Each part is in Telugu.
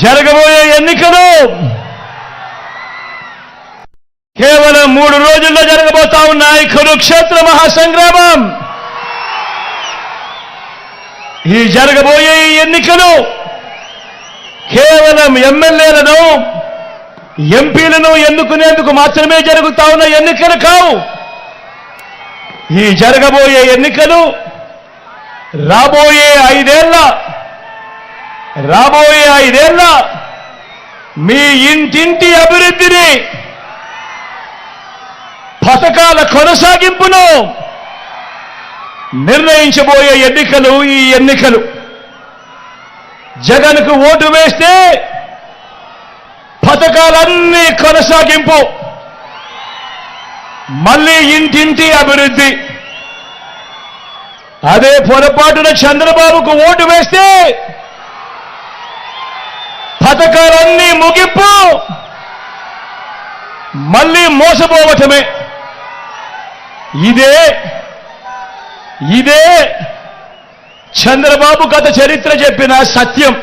జరగబోయే ఎన్నికలు కేవలం 3 రోజుల్లో జరగబోతా ఉన్నాయి. కురుక్షేత్ర మహాసంగ్రామం. ఈ జరగబోయే ఎన్నికలు కేవలం ఎమ్మెల్యేలను ఎంపీలను ఎన్నుకునేందుకు మాత్రమే జరుగుతా ఉన్న ఎన్నికలు కావు. ఈ జరగబోయే ఎన్నికలు రాబోయే 5 ఏళ్ల మీ ఇంటింటి అభివృద్ధిని, పథకాల కొనసాగింపును నిర్ణయించబోయే ఎన్నికలు ఈ ఎన్నికలు. జగన్కు ఓటు వేస్తే పథకాలన్నీ కొనసాగింపు, మళ్ళీ ఇంటింటి అభివృద్ధి. అదే పొరపాటున చంద్రబాబుకు ఓటు వేస్తే పథకాలన్నీ ముగింపు, మళ్ళీ మోసపోవటమే. ఇదే చంద్రబాబు గత చరిత్ర చెప్పిన సత్యం.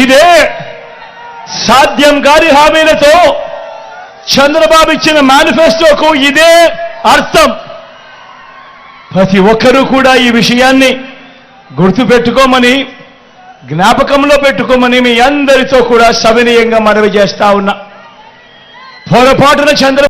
ఇదే సాధ్యం కాని హామీలతో చంద్రబాబు ఇచ్చిన మేనిఫెస్టోకు ఇదే అర్థం. ప్రతి ఒక్కరూ కూడా ఈ విషయాన్ని గుర్తుపెట్టుకోమని, జ్ఞాపకంలో పెట్టుకోమని మీ అందరితో కూడా సవినయంగా మనవి చేస్తా ఉన్నా. పొరపాటున